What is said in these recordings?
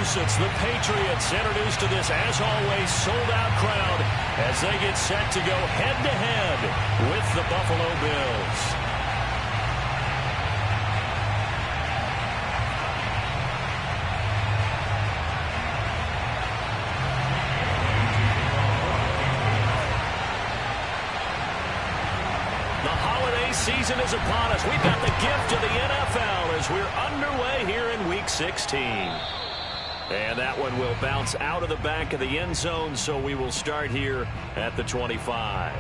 Massachusetts, the Patriots introduced to this, as always, sold-out crowd as they get set to go head-to-head with the Buffalo Bills. Season is upon us. We've got the gift of the NFL as we're underway here in Week 16. And that one will bounce out of the back of the end zone, so we will start here at the 25.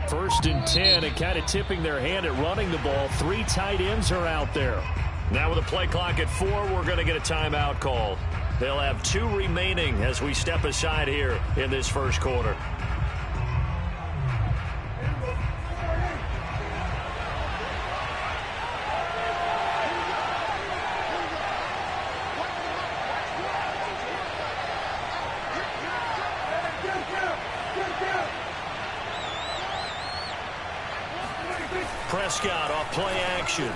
First and 10, and kind of tipping their hand at running the ball. 3 tight ends are out there. Now with a play clock at 4, we're going to get a timeout called. They'll have 2 remaining as we step aside here in this first quarter. Prescott off play action.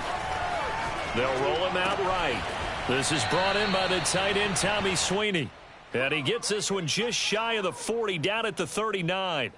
They'll roll him out right. This is brought in by the tight end, Tommy Sweeney. And he gets this one just shy of the 40, down at the 39.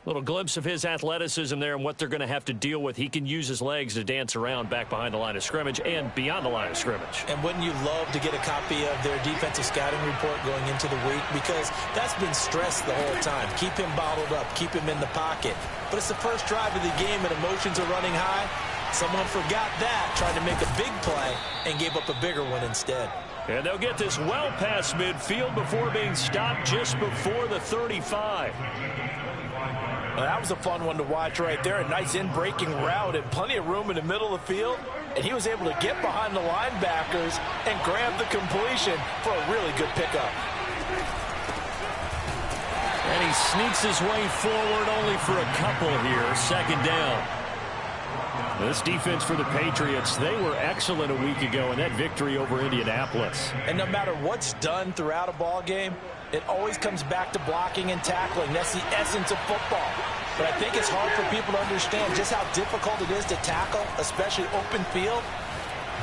Little glimpse of his athleticism there and what they're going to have to deal with. He can use his legs to dance around back behind the line of scrimmage and beyond the line of scrimmage. And wouldn't you love to get a copy of their defensive scouting report going into the week? Because that's been stressed the whole time. Keep him bottled up. Keep him in the pocket. But it's the first drive of the game and emotions are running high. Someone forgot that, tried to make a big play, and gave up a bigger one instead. And they'll get this well past midfield before being stopped just before the 35. Well, that was a fun one to watch right there. A nice in-breaking route and plenty of room in the middle of the field. And he was able to get behind the linebackers and grab the completion for a really good pickup. And he sneaks his way forward only for a couple here. Second down. This defense for the Patriots, they were excellent a week ago in that victory over Indianapolis. And no matter what's done throughout a ball game, it always comes back to blocking and tackling. That's the essence of football. But I think it's hard for people to understand just how difficult it is to tackle, especially open field.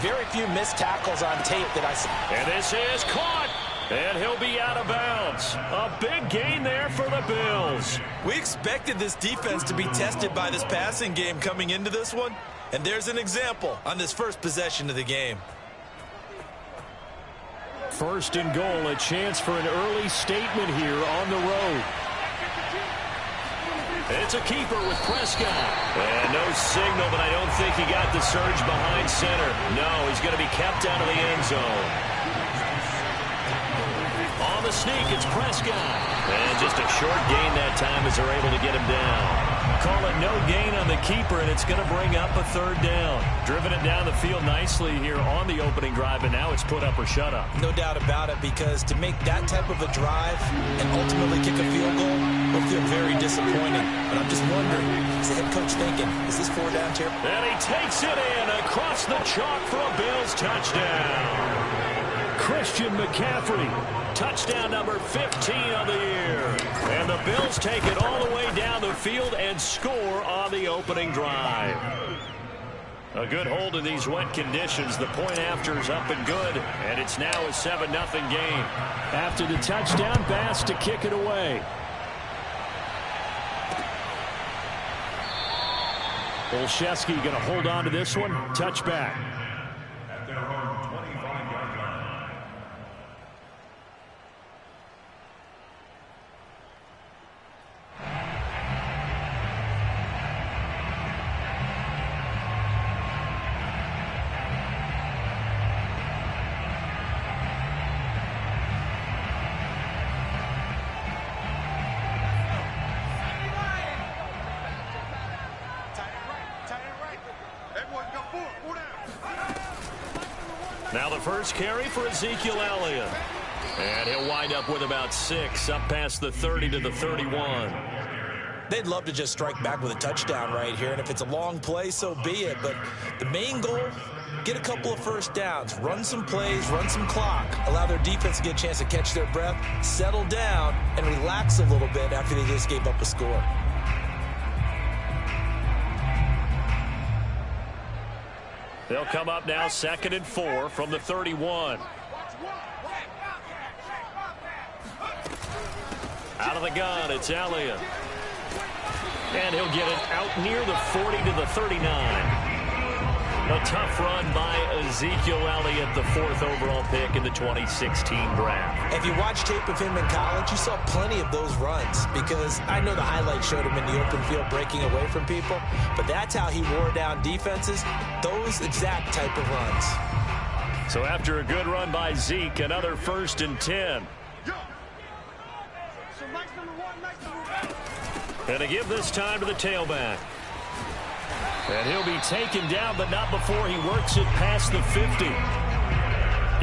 Very few missed tackles on tape that I see. And this is caught. And he'll be out of bounds. A big gain there for the Bills. We expected this defense to be tested by this passing game coming into this one. And there's an example on this first possession of the game. First and goal, a chance for an early statement here on the road. It's a keeper with Prescott. And no signal, but I don't think he got the surge behind center. No, he's going to be kept out of the end zone. On the sneak, it's Prescott. And just a short gain that time as they're able to get him down. Call it no gain on the keeper, and it's going to bring up a third down. Driven it down the field nicely here on the opening drive, and now it's put up or shut up. No doubt about it, because to make that type of a drive and ultimately kick a field goal will feel very disappointing. But I'm just wondering, is the head coach thinking, is this 4 down terrible? And he takes it in across the chalk for a Bills touchdown. Christian McCaffrey, touchdown number 15 of the year. And the Bills take it all the way down the field and score on the opening drive. A good hold in these wet conditions. The point after is up and good, and it's now a 7-0 game. After the touchdown, Bass to kick it away. Olszewski going to hold on to this one. Touchback. Now the first carry for Ezekiel Elliott. And he'll wind up with about 6, up past the 30 to the 31. They'd love to just strike back with a touchdown right here, and if it's a long play, so be it. But the main goal, get a couple of first downs, run some plays, run some clock, allow their defense to get a chance to catch their breath, settle down, and relax a little bit after they just gave up a score. They'll come up now 2nd and 4 from the 31. Out of the gun, it's Elliott. And he'll get it out near the 40 to the 39. A tough run by Ezekiel Elliott, the 4th overall pick in the 2016 draft. If you watch tape of him in college, you saw plenty of those runs, because I know the highlights showed him in the open field breaking away from people, but that's how he wore down defenses, those exact type of runs. So after a good run by Zeke, another 1st and 10. And to give this time to the tailback. And he'll be taken down, but not before he works it past the 50.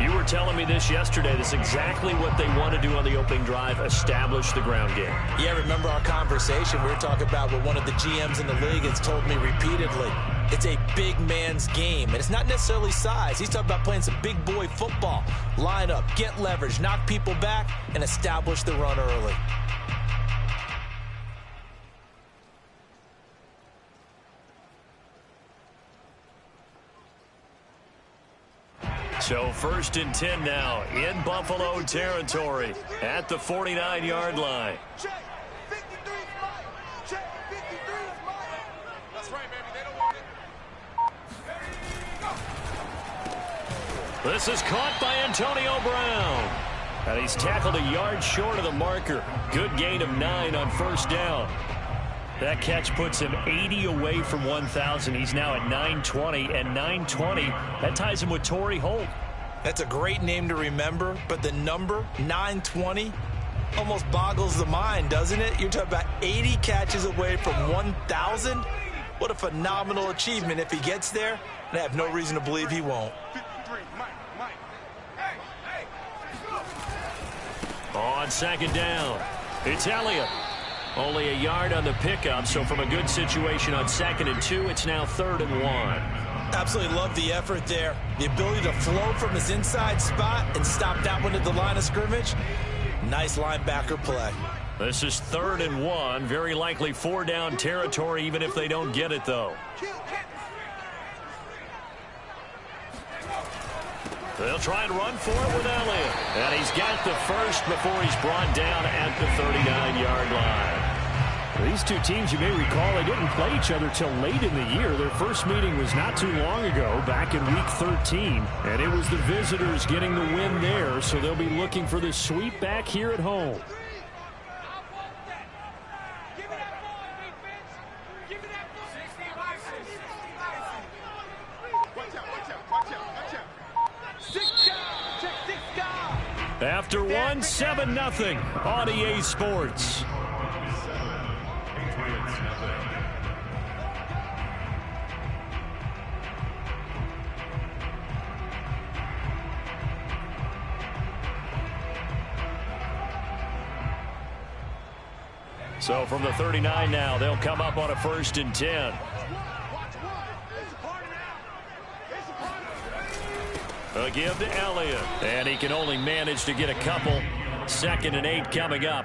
You were telling me this yesterday. This is exactly what they want to do on the opening drive, establish the ground game. Yeah, remember our conversation? We were talking about what one of the GMs in the league has told me repeatedly. It's a big man's game, and it's not necessarily size. He's talking about playing some big boy football. Line up, get leverage, knock people back, and establish the run early. So 1st and 10 now in Buffalo territory at the 49-yard line. This is caught by Antonio Brown. And he's tackled a yard short of the marker. Good gain of 9 on 1st down. That catch puts him 80 away from 1,000. He's now at 920, and 920, that ties him with Torrey Holt. That's a great name to remember, but the number, 920, almost boggles the mind, doesn't it? You're talking about 80 catches away from 1,000? What a phenomenal achievement if he gets there, and I have no reason to believe he won't. On 2nd down, it's Elliott. Only a yard on the pickup, so from a good situation on 2nd and 2, it's now 3rd and 1. Absolutely love the effort there. The ability to flow from his inside spot and stop that one at the line of scrimmage. Nice linebacker play. This is 3rd and 1. Very likely 4-down territory, even if they don't get it, though. They'll try and run for it with Elliott. And he's got the first before he's brought down at the 39-yard line. These two teams, you may recall, they didn't play each other till late in the year. Their first meeting was not too long ago, back in Week 13. And it was the visitors getting the win there, so they'll be looking for the sweep back here at home. After one, 7-0 on EA Sports. So from the 39 now, they'll come up on a 1st and 10. A give to Elliott, and he can only manage to get a couple. 2nd and 8 coming up.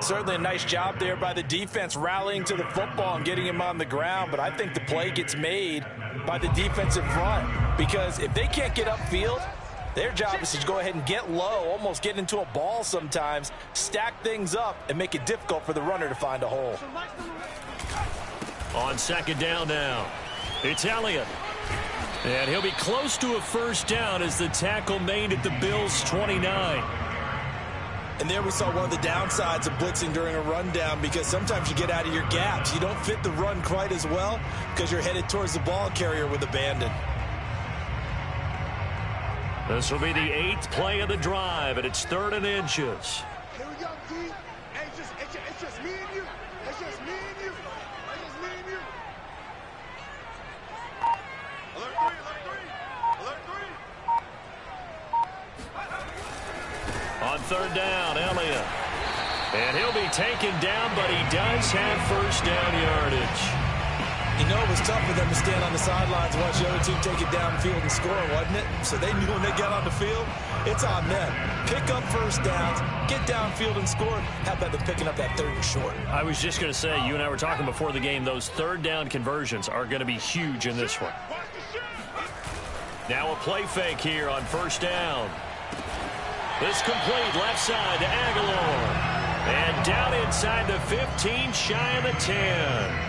Certainly a nice job there by the defense rallying to the football and getting him on the ground, but I think the play gets made by the defensive front, because if they can't get upfield, their job is to go ahead and get low, almost get into a ball sometimes, stack things up, and make it difficult for the runner to find a hole. On 2nd down now, it's Elliott. And he'll be close to a 1st down as the tackle made at the Bills' 29. And there we saw one of the downsides of blitzing during a rundown, because sometimes you get out of your gaps. You don't fit the run quite as well because you're headed towards the ball carrier with abandon. This will be the 8th play of the drive, and it's 3rd and inches. Here we go, D. Hey, it's just me and you. It's just me and you. It's just me and you. Alert 3, alert 3. Alert 3. third down. Elliott. And he'll be taken down, but he does have first down yardage. You know, it was tough for them to stand on the sidelines and watch the other team take it downfield and score, wasn't it? So they knew when they got on the field, it's on them. Pick up first downs, get downfield and score. How about them picking up that third and short? I was just going to say, you and I were talking before the game, those third down conversions are going to be huge in this one. Now a play fake here on first down. It's complete left side to Aguilar. And down inside the 15, shy of the 10.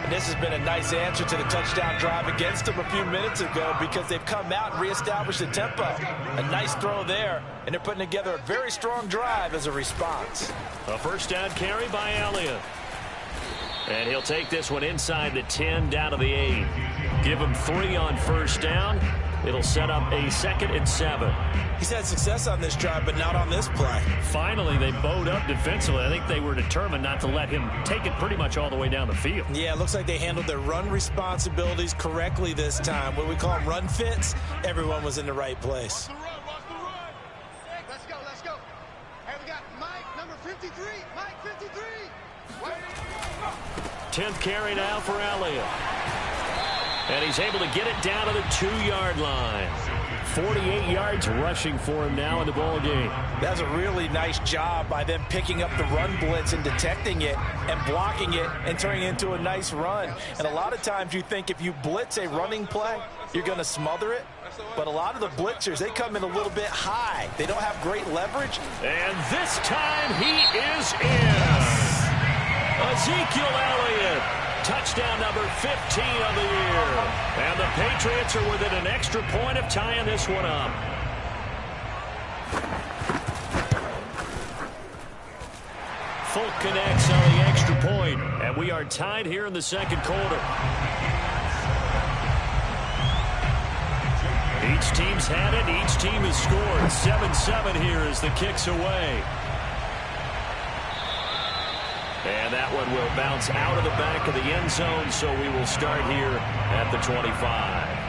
And this has been a nice answer to the touchdown drive against them a few minutes ago because they've come out and reestablished the tempo. A nice throw there, and they're putting together a very strong drive as a response. A first down carry by Elliott. And he'll take this one inside the 10, down to the 8. Give him 3 on first down. It'll set up a 2nd and 7. He's had success on this drive, but not on this play. Finally, they bowed up defensively. I think they were determined not to let him take it pretty much all the way down the field. Yeah, it looks like they handled their run responsibilities correctly this time. What we call them run fits, everyone was in the right place. Watch the run. Let's go. Hey, we got Mike, number 53. Mike, 53. 10th carry now for Elliott. And he's able to get it down to the 2-yard line. 48 yards rushing for him now in the ball game. That's a really nice job by them picking up the run blitz and detecting it and blocking it and turning it into a nice run. And a lot of times you think if you blitz a running play, you're going to smother it. But a lot of the blitzers, they come in a little bit high. They don't have great leverage. And this time he is in. Ezekiel Elliott. Touchdown number 15 of the year. And the Patriots are within an extra point of tying this one up. Folk connects on the extra point, and we are tied here in the second quarter. Each team's had it. Each team has scored. 7-7 here as the kick's away. And that one will bounce out of the back of the end zone, so we will start here at the 25.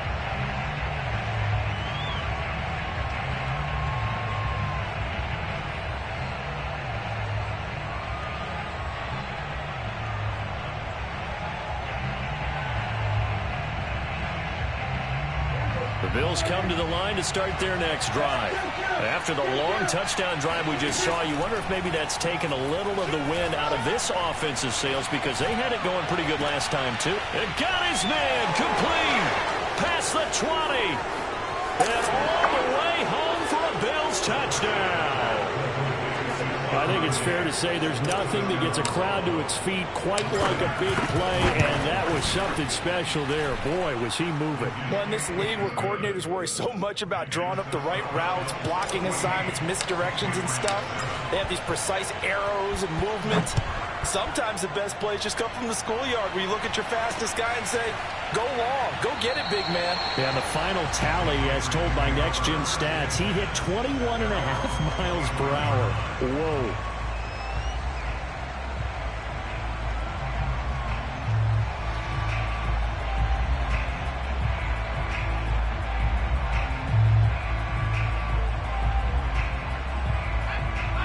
The Bills come to the line to start their next drive. After the long touchdown drive we just saw, you wonder if maybe that's taken a little of the wind out of this offensive sails because they had it going pretty good last time, too. And got his man complete. Past the 20. And all the way home for a Bills touchdown. I think it's fair to say there's nothing that gets a crowd to its feet quite like a big play, and that was something special there. Boy, was he moving. Well, in this league where coordinators worry so much about drawing up the right routes, blocking assignments, misdirections and stuff, they have these precise arrows and movements. Sometimes the best plays just come from the schoolyard where you look at your fastest guy and say, go long, go get it, big man. Yeah, the final tally, as told by Next Gen Stats, he hit 21.5 miles per hour. Whoa.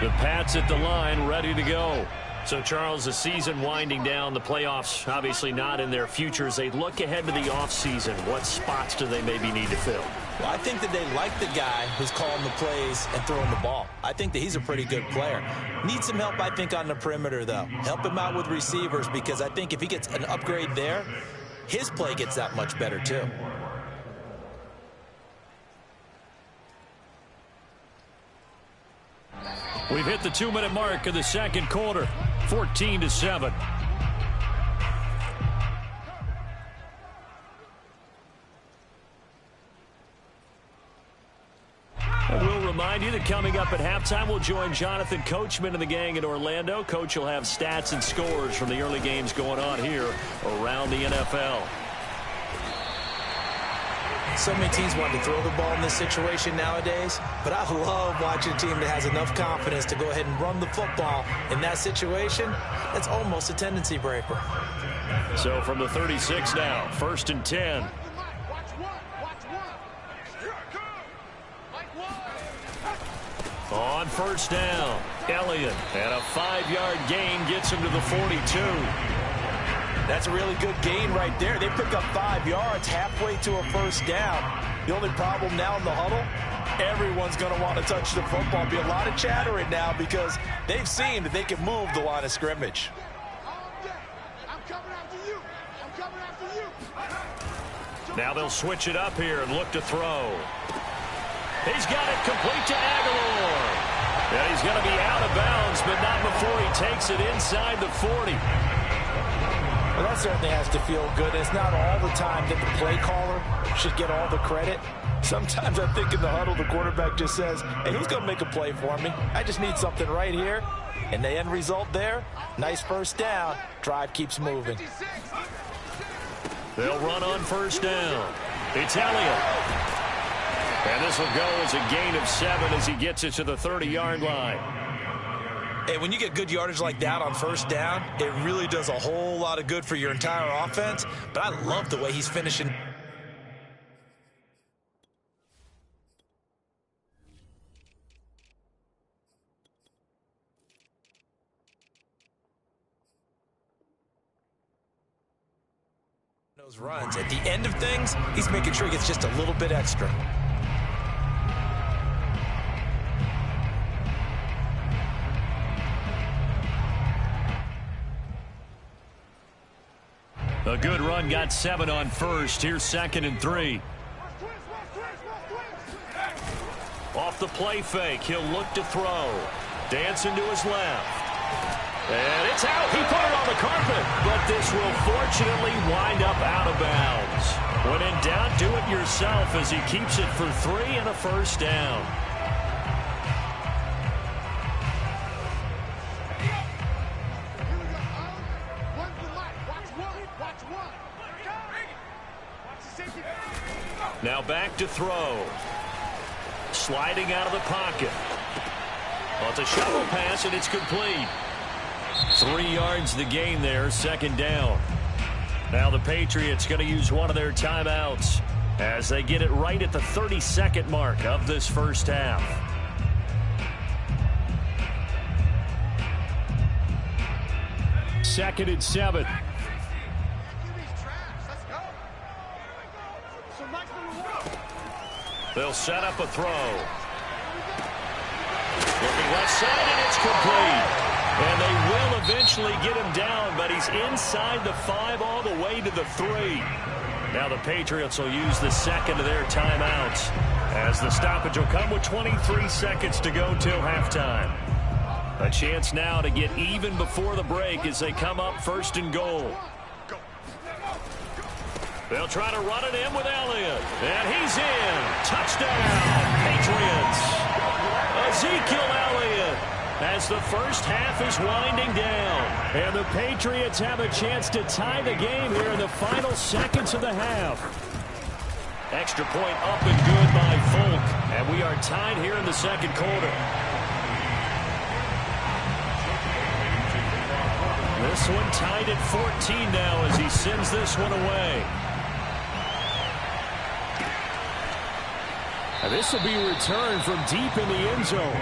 The Pats at the line, ready to go. So, Charles, the season winding down, the playoffs obviously not in their future. As they look ahead to the offseason, what spots do they maybe need to fill? Well, I think that they like the guy who's calling the plays and throwing the ball. I think that he's a pretty good player. Needs some help, I think, on the perimeter, though. Help him out with receivers because I think if he gets an upgrade there, his play gets that much better, too. We've hit the 2-minute mark of the second quarter, 14-7. And we'll remind you that coming up at halftime, we'll join Jonathan Coachman and the gang in Orlando. Coach will have stats and scores from the early games going on here around the NFL. So many teams want to throw the ball in this situation nowadays, but I love watching a team that has enough confidence to go ahead and run the football in that situation. That's almost a tendency breaker. So from the 36 now, 1st and 10. On first down. Elliott, and a 5-yard gain gets him to the 42. That's a really good gain right there. They pick up 5 yards halfway to a first down. The only problem now in the huddle, everyone's going to want to touch the football. Be a lot of chattering now because they've seen that they can move the line of scrimmage. I'm coming after you. I'm coming after you. Now they'll switch it up here and look to throw. He's got it complete to Aguilar. And he's going to be out of bounds, but not before he takes it inside the 40. Well, that certainly has to feel good. It's not all the time that the play caller should get all the credit. Sometimes I think in the huddle, the quarterback just says, hey, who's going to make a play for me? I just need something right here. And the end result there, nice first down. Drive keeps moving. They'll run on first down. It's Elliott. And this will go as a gain of 7 as he gets it to the 30-yard line. Hey, when you get good yardage like that on first down, it really does a whole lot of good for your entire offense. But I love the way he's finishing. Those runs. At the end of things, he's making sure he gets just a little bit extra. A good run got 7 on first. Here's 2nd and 3. Off the play fake, he'll look to throw. Dancing to his left. And it's out. He put it on the carpet. But this will fortunately wind up out of bounds. When in doubt, do it yourself as he keeps it for 3 and a first down. Now back to throw. Sliding out of the pocket. Well, it's a shovel pass, and it's complete. 3 yards the gain there, 2nd down. Now the Patriots going to use one of their timeouts as they get it right at the 32nd mark of this first half. Second and 7. They'll set up a throw. Looking left side, and it's complete. And they will eventually get him down, but he's inside the 5 all the way to the 3. Now the Patriots will use the second of their timeouts as the stoppage will come with 23 seconds to go till halftime. A chance now to get even before the break as they come up 1st and goal. They'll try to run it in with Elliott. And he's in. Touchdown, Patriots. Ezekiel Elliott as the first half is winding down. And the Patriots have a chance to tie the game here in the final seconds of the half. Extra point up and good by Folk. And we are tied here in the 2nd quarter. This one tied at 14 now as he sends this one away. And this will be returned from deep in the end zone.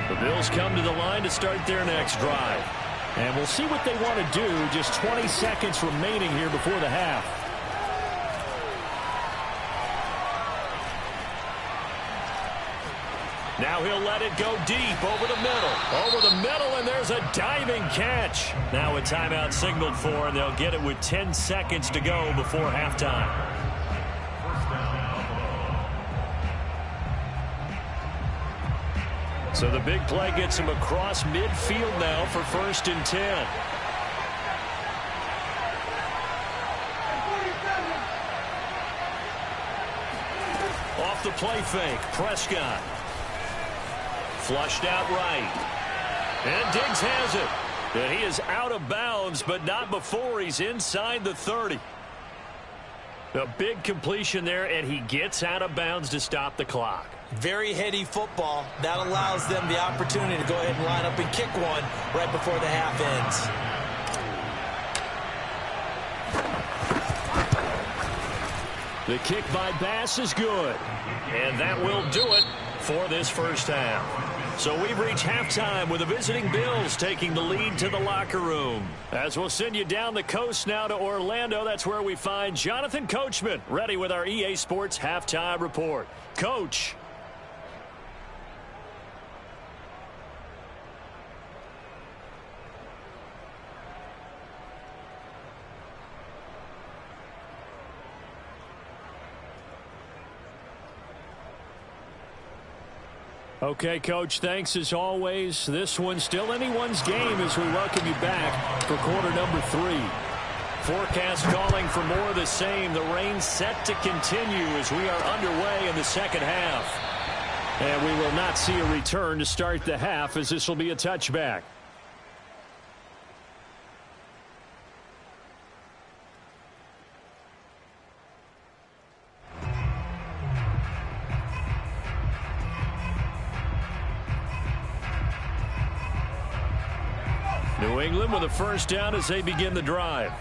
The Bills come to the line to start their next drive. And we'll see what they want to do. Just 20 seconds remaining here before the half. Now he'll let it go deep over the middle. Over the middle, and there's a diving catch. Now a timeout signaled for, and they'll get it with 10 seconds to go before halftime. So the big play gets him across midfield now for 1st and 10. Off the play fake, Prescott. Flushed out right. And Diggs has it. And he is out of bounds, but not before he's inside the 30. A big completion there, and he gets out of bounds to stop the clock. Very heady football. That allows them the opportunity to go ahead and line up and kick one right before the half ends. The kick by Bass is good. And that will do it for this first half. So we've reached halftime with the visiting Bills taking the lead to the locker room. As we'll send you down the coast now to Orlando, that's where we find Jonathan Coachman ready with our EA Sports halftime report. Coach. Okay, Coach, thanks as always. This one's still anyone's game as we welcome you back for quarter number 3. Forecast calling for more of the same. The rain set to continue as we are underway in the second half. And we will not see a return to start the half as this will be a touchback. New England with a first down as they begin the drive.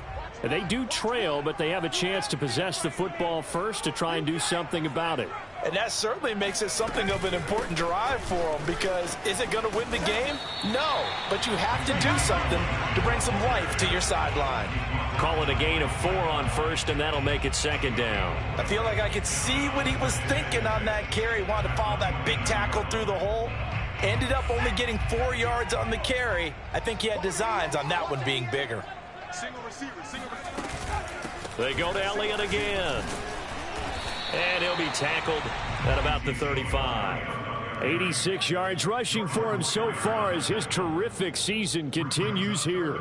They do trail, but they have a chance to possess the football first to try and do something about it. And that certainly makes it something of an important drive for them, because is it going to win the game? No, but you have to do something to bring some life to your sideline. Call it a gain of 4 on first, and that'll make it second down. I feel like I could see what he was thinking on that carry. Wanted to follow that big tackle through the hole. Ended up only getting 4 yards on the carry. I think he had designs on that one being bigger. Single receiver. They go to Elliott again. And he'll be tackled at about the 35. 86 yards rushing for him so far as his terrific season continues here.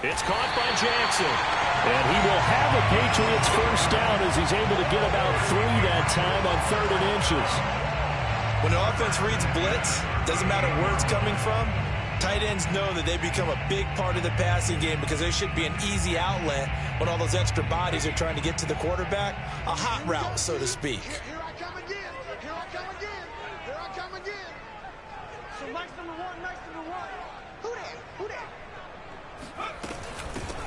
It's caught by Jackson. And he will have a Patriots first down as he's able to get about 3 that time on 3rd and inches. When the offense reads blitz, doesn't matter where it's coming from, tight ends know that they become a big part of the passing game because there should be an easy outlet when all those extra bodies are trying to get to the quarterback. A hot route, so to speak. Here I come again. Here I come again. Here I come again. So nice number one. Who that?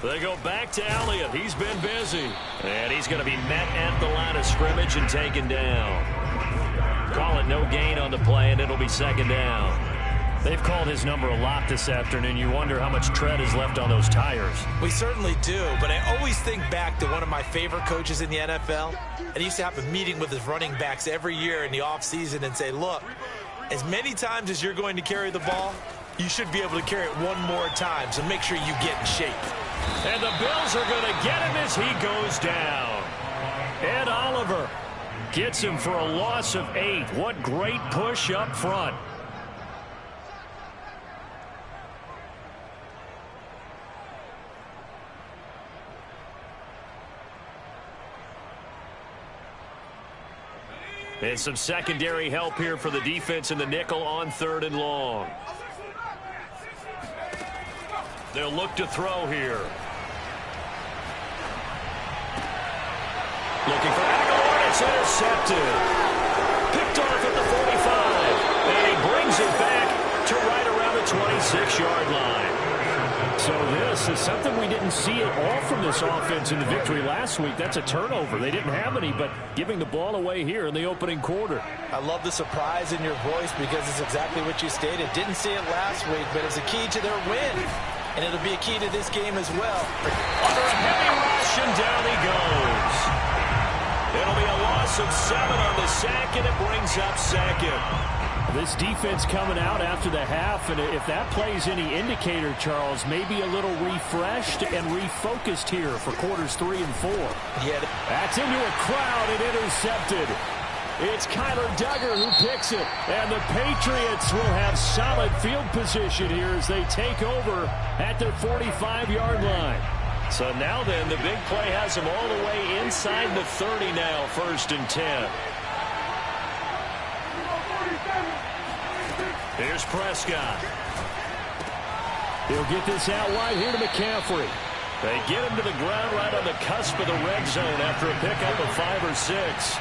They go back to Elliott. He's been busy. And he's going to be met at the line of scrimmage and taken down. Call it no gain on the play, and it'll be second down. They've called his number a lot this afternoon. You wonder how much tread is left on those tires. We certainly do, but I always think back to one of my favorite coaches in the NFL. And he used to have a meeting with his running backs every year in the offseason and say, look, as many times as you're going to carry the ball, you should be able to carry it one more time, so make sure you get in shape. And the Bills are going to get him as he goes down. Ed Oliver gets him for a loss of 8. What great push up front. And some secondary help here for the defense in the nickel on 3rd and long. They'll look to throw here. Looking for Aguilar. It's intercepted. Picked off at the 45. And he brings it back to right around the 26-yard line. So this is something we didn't see at all from this offense in the victory last week. That's a turnover. They didn't have any, but giving the ball away here in the opening quarter. I love the surprise in your voice because it's exactly what you stated. Didn't see it last week, but it's a key to their win. And it'll be a key to this game as well. Under a heavy rush, and down he goes. It'll be a loss of 7 on the sack, and it brings up second. This defense coming out after the half, and if that plays any indicator, Charles, maybe a little refreshed and refocused here for quarters 3 and 4. Yeah. That's into a crowd and intercepted. It's Kyler Duggar who picks it. And the Patriots will have solid field position here as they take over at their 45-yard line. So now then, the big play has them all the way inside the 30 now, 1st and 10. Here's Prescott. He'll get this out wide here to McCaffrey. They get him to the ground right on the cusp of the red zone after a pickup of 5 or 6.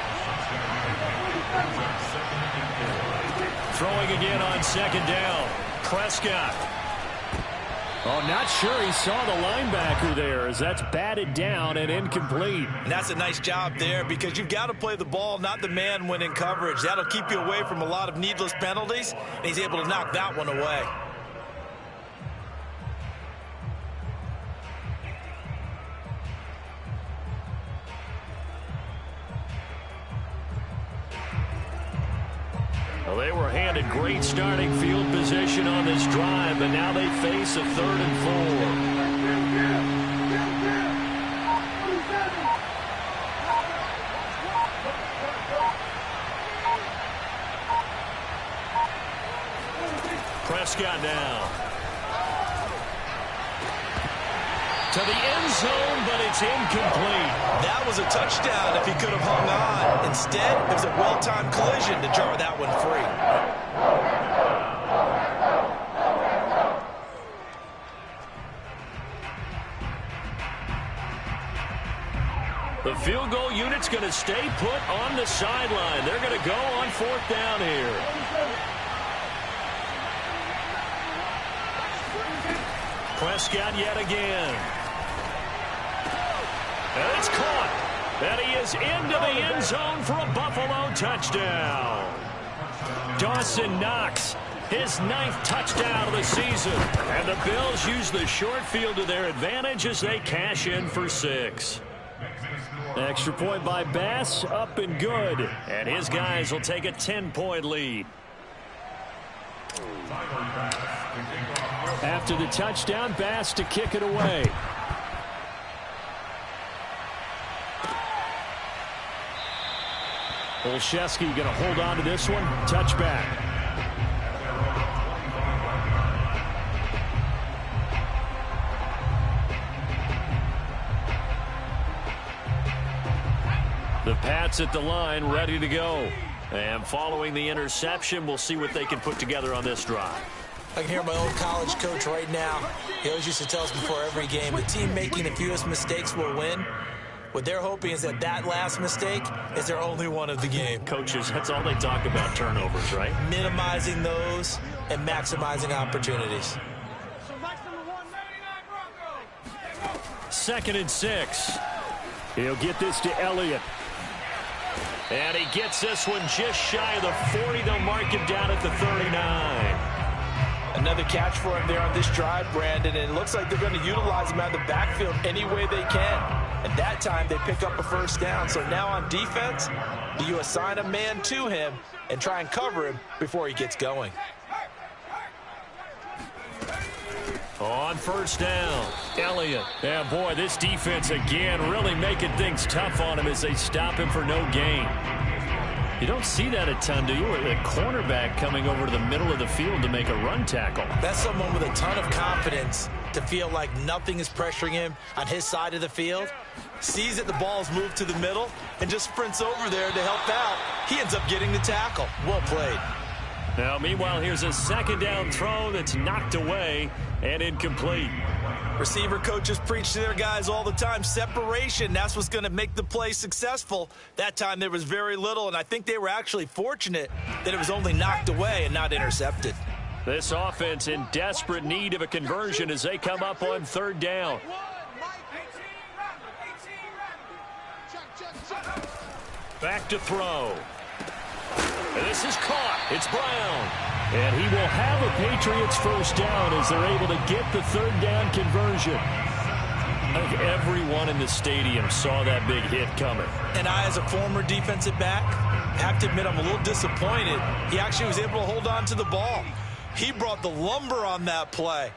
Throwing again on 2nd down. Prescott. Oh, not sure he saw the linebacker there as that's batted down and incomplete. And that's a nice job there because you've got to play the ball, not the man when in coverage. That'll keep you away from a lot of needless penalties, and he's able to knock that one away. Well, they were handed great starting field position on this drive, but now they face a 3rd and 4. Prescott now. To the end zone, but it's incomplete. That was a touchdown if he could have hung on. Instead, it was a well-timed collision to jar that one free. The field goal unit's going to stay put on the sideline. They're going to go on 4th down here. Prescott yet again. And it's caught. And he is into the end zone for a Buffalo touchdown. Dawson Knox, his 9th touchdown of the season. And the Bills use the short field to their advantage as they cash in for 6. Extra point by Bass, up and good. And his guys will take a 10-point lead. After the touchdown, Bass to kick it away. Olszewski going to hold on to this one. Touchback. The Pats at the line, ready to go. And following the interception, we'll see what they can put together on this drive. I can hear my old college coach right now. He always used to tell us before every game, the team making the fewest mistakes will win. What they're hoping is that that last mistake is their only one of the game. Coaches, that's all they talk about, turnovers, right? Minimizing those and maximizing opportunities. 2nd and 6. He'll get this to Elliott. And he gets this one just shy of the 40. They'll mark him down at the 39. Another catch for him there on this drive, Brandon, and it looks like they're going to utilize him out of the backfield any way they can. And that time they pick up a 1st down. So now on defense, do you assign a man to him and try and cover him before he gets going? On 1st down, Elliott. Yeah, boy, this defense again really making things tough on him as they stop him for no gain. You don't see that a ton, do you? A cornerback coming over to the middle of the field to make a run tackle. That's someone with a ton of confidence to feel like nothing is pressuring him on his side of the field. Sees that the ball's moved to the middle and just sprints over there to help out. He ends up getting the tackle. Well played. Now, meanwhile, here's a 2nd down throw that's knocked away and incomplete. Receiver coaches preach to their guys all the time. Separation, that's what's going to make the play successful. That time there was very little, and I think they were actually fortunate that it was only knocked away and not intercepted. This offense in desperate need of a conversion as they come up on 3rd down. Back to throw. And this is caught. It's Brown. And he will have a Patriots 1st down as they're able to get the 3rd down conversion. I think everyone in the stadium saw that big hit coming. And I, as a former defensive back, have to admit I'm a little disappointed. He actually was able to hold on to the ball. He brought the lumber on that play.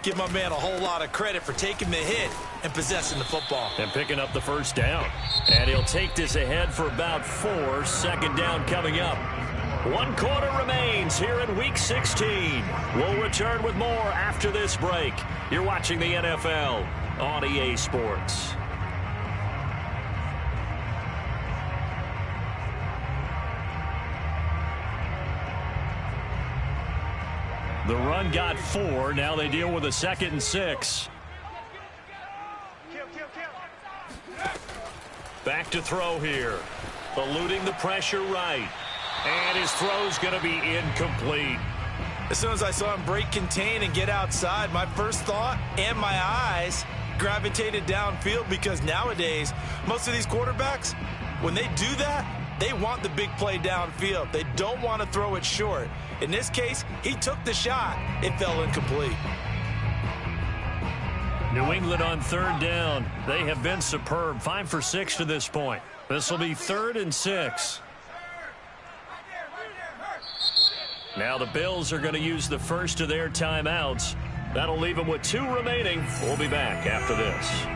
Give my man a whole lot of credit for taking the hit and possessing the football. And picking up the first down. And he'll take this ahead for about 4. Second down coming up. 1 quarter remains here in Week 16. We'll return with more after this break. You're watching the NFL on EA Sports. The run got 4. Now they deal with a 2nd and 6. Back to throw here. Eluding the pressure right. And his throw's going to be incomplete. As soon as I saw him break contain and get outside, my first thought and my eyes gravitated downfield, because nowadays, most of these quarterbacks, when they do that, they want the big play downfield. They don't want to throw it short. In this case, he took the shot. It fell incomplete. New England on 3rd down. They have been superb. 5 for 6 to this point. This will be 3rd and 6. Now the Bills are going to use the first of their timeouts. That'll leave them with 2 remaining. We'll be back after this.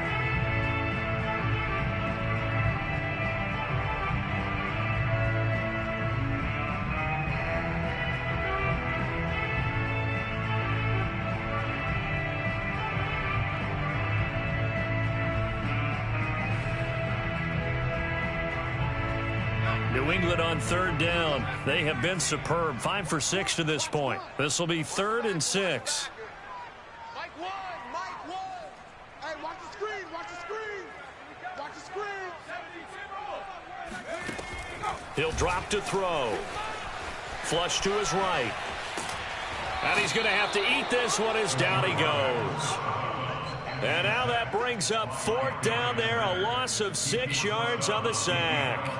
New England on 3rd down. They have been superb. 5 for 6 to this point. This will be 3rd and 6. Mike 1, Mike 1. Hey, watch the screen, watch the screen. Watch the screen. He'll drop to throw. Flush to his right. And he's going to have to eat this one as down he goes. And now that brings up 4th down there. A loss of 6 yards on the sack.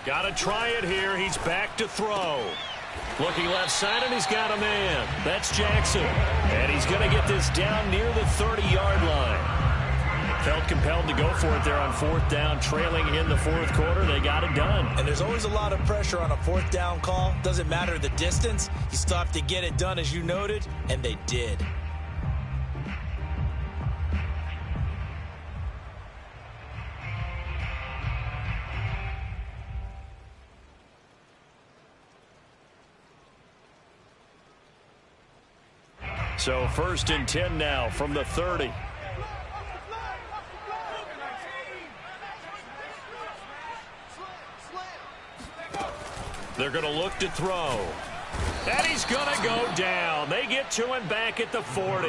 Got to try it here. He's back to throw. Looking left side, and he's got a man. That's Jackson. And he's going to get this down near the 30-yard line. Felt compelled to go for it there on 4th down, trailing in the 4th quarter. They got it done. And there's always a lot of pressure on a 4th down call. Doesn't matter the distance. You still have to get it done, as you noted, and they did. So 1st and 10 now from the 30. They're going to look to throw. And he's going to go down. They get to him back at the 40.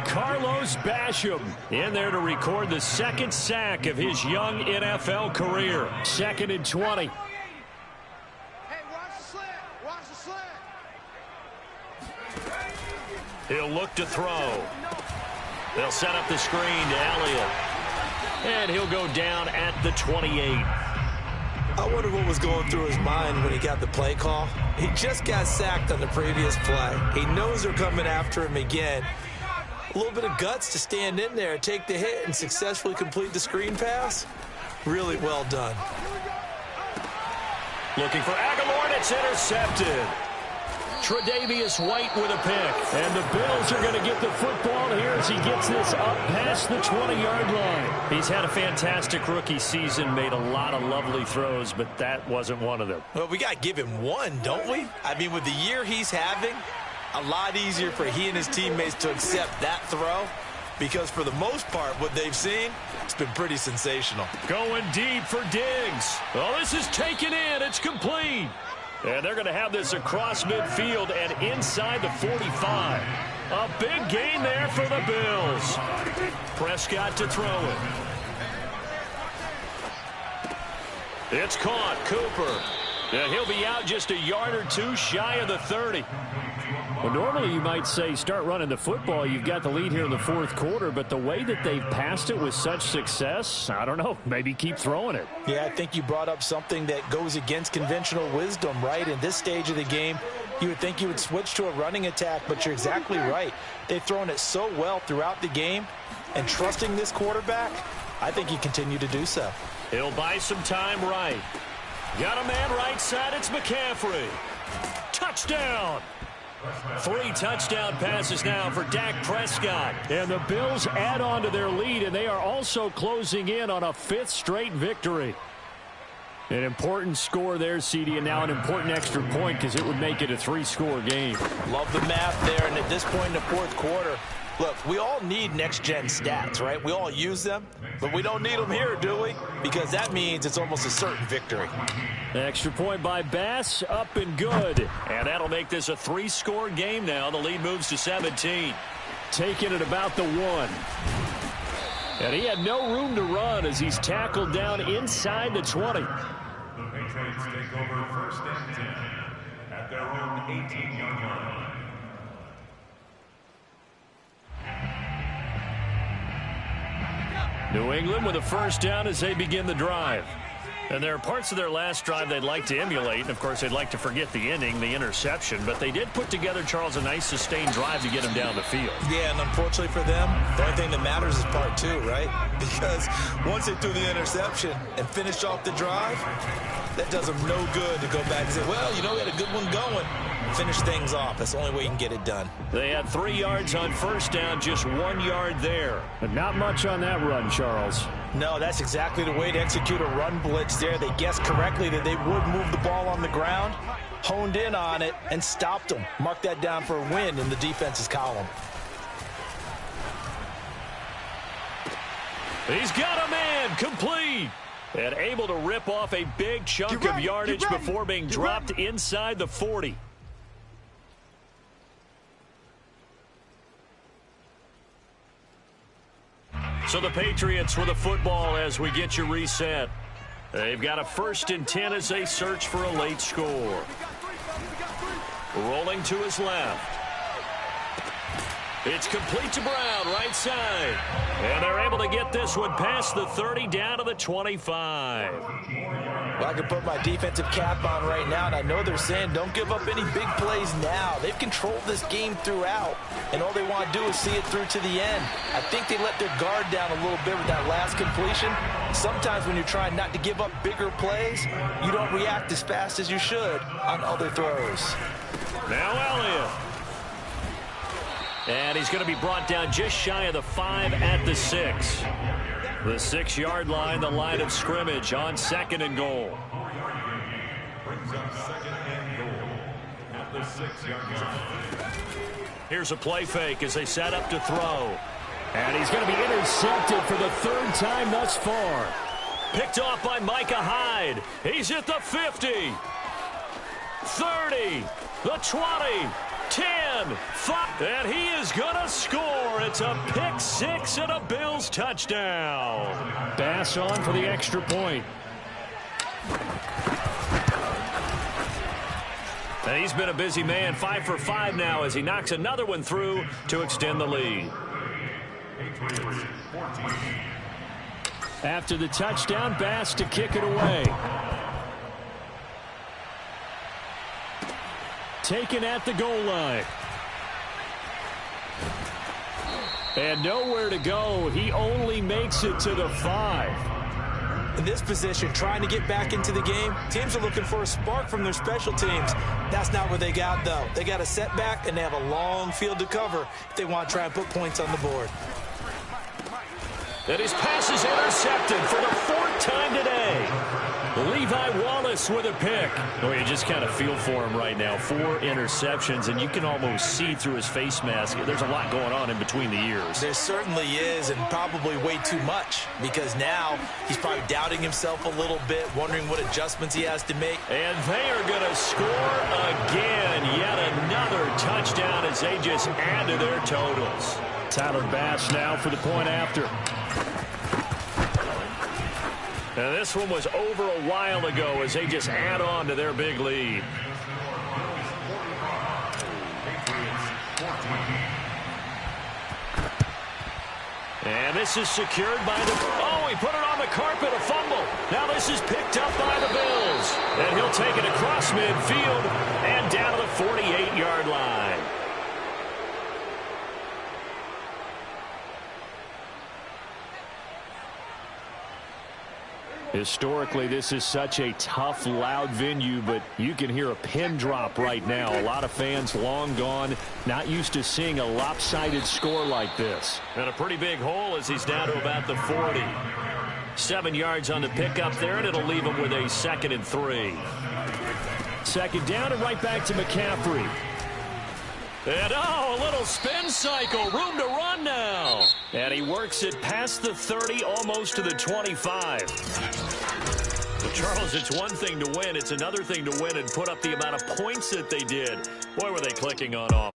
Carlos Basham in there to record the 2nd sack of his young NFL career. 2nd and 20. Hey, watch the slant. Watch the slant. He'll look to throw. They'll set up the screen to Elliott. And he'll go down at the 28. I wonder what was going through his mind when he got the play call. He just got sacked on the previous play. He knows they're coming after him again. A little bit of guts to stand in there, take the hit, and successfully complete the screen pass. Really well done. Looking for Aguilar, and it's intercepted. Tre'Davious White with a pick. And the Bills are going to get the football here as he gets this up past the 20-yard line. He's had a fantastic rookie season, made a lot of lovely throws, but that wasn't one of them. Well, we got to give him one, don't we? I mean, with the year he's having, a lot easier for he and his teammates to accept that throw, because for the most part, what they've seen, it's been pretty sensational. Going deep for Diggs. Oh, this is taken in. It's complete. And they're going to have this across midfield and inside the 45. A big gain there for the Bills. Prescott to throw it. It's caught. Cooper. And he'll be out just a yard or two shy of the 30. Well, normally you might say start running the football. You've got the lead here in the fourth quarter, but the way that they've passed it with such success, I don't know, maybe keep throwing it. Yeah, I think you brought up something that goes against conventional wisdom, right? In this stage of the game, you would think you would switch to a running attack, but you're exactly right. They've thrown it so well throughout the game, and trusting this quarterback, I think you continue to do so. He'll buy some time right. Got a man right side, it's McCaffrey. Touchdown! 3 touchdown passes now for Dak Prescott. And the Bills add on to their lead, and they are also closing in on a 5th straight victory. An important score there, CD, and now an important extra point because it would make it a 3-score game. Love the math there, and at this point in the fourth quarter, look, we all need next-gen stats, right? We all use them, but we don't need them here, do we? Because that means it's almost a certain victory. Extra point by Bass, up and good. And that'll make this a 3-score game now. The lead moves to 17. Taking it about the 1. And he had no room to run as he's tackled down inside the 20. The Patriots take over 1st and 10 at their own 18-yard line. New England with a first down as they begin the drive. And there are parts of their last drive they'd like to emulate. And, of course, they'd like to forget the ending, the interception. But they did put together, Charles, a nice sustained drive to get him down the field. Yeah, and unfortunately for them, the only thing that matters is part 2, right? Because once they threw the interception and finished off the drive, that does them no good to go back and say, well, you know, we had a good one going. Finish things off. That's the only way you can get it done. They had 3 yards on first down, just 1 yard there. But not much on that run, Charles. No, that's exactly the way to execute a run blitz there. They guessed correctly that they would move the ball on the ground, honed in on it, and stopped them. Mark that down for a win in the defense's column. He's got a man, complete. And able to rip off a big chunk of yardage before being dropped inside the 40. So the Patriots with the football as we get you reset. They've got a 1st and 10 as they search for a late score. Rolling to his left. It's complete to Brown, right side. And they're able to get this one past the 30 down to the 25. Well, I can put my defensive cap on right now, and I know they're saying don't give up any big plays now. They've controlled this game throughout, and all they want to do is see it through to the end. I think they let their guard down a little bit with that last completion. Sometimes when you're trying not to give up bigger plays, you don't react as fast as you should on other throws. Now Elliott. And he's going to be brought down just shy of the 5 at the 6. The 6-yard line, the line of scrimmage on 2nd and goal. Brings up 2nd and goal at the 6-yard line. Here's a play fake as they set up to throw. And he's going to be intercepted for the 3rd time thus far. Picked off by Micah Hyde. He's at the 50. 30. The 20. 10, 5, and he is going to score. It's a pick 6 and a Bills touchdown. Bass on for the extra point. And he's been a busy man, 5 for 5 now as he knocks another one through to extend the lead. After the touchdown, Bass to kick it away. Taken at the goal line. And nowhere to go. He only makes it to the 5. In this position, trying to get back into the game, teams are looking for a spark from their special teams. That's not what they got, though. They got a setback, and they have a long field to cover if they want to try and put points on the board. And his pass is intercepted for the 4th time today. Levi Wallace with a pick. Oh, you just kind of feel for him right now. 4 interceptions, and you can almost see through his face mask. There's a lot going on in between the ears. There certainly is, and probably way too much, because now he's probably doubting himself a little bit, wondering what adjustments he has to make. And they are going to score again. Yet another touchdown as they just add to their totals. Tyler Bass now for the point after. And this one was over a while ago as they just add on to their big lead. And this is secured by the... Oh, he put it on the carpet, a fumble. Now this is picked up by the Bills. And he'll take it across midfield and down to the 48-yard line. Historically, this is such a tough, loud venue, but you can hear a pin drop right now. A lot of fans long gone, not used to seeing a lopsided score like this. And a pretty big hole as he's down to about the 40. 7 yards on the pickup there, and it'll leave him with a 2nd and 3. 2nd down and right back to McCaffrey. And a little spin cycle, room to run now. And he works it past the 30, almost to the 25. Well, Charles, it's one thing to win. It's another thing to win and put up the amount of points that they did. Boy, were they clicking on offense.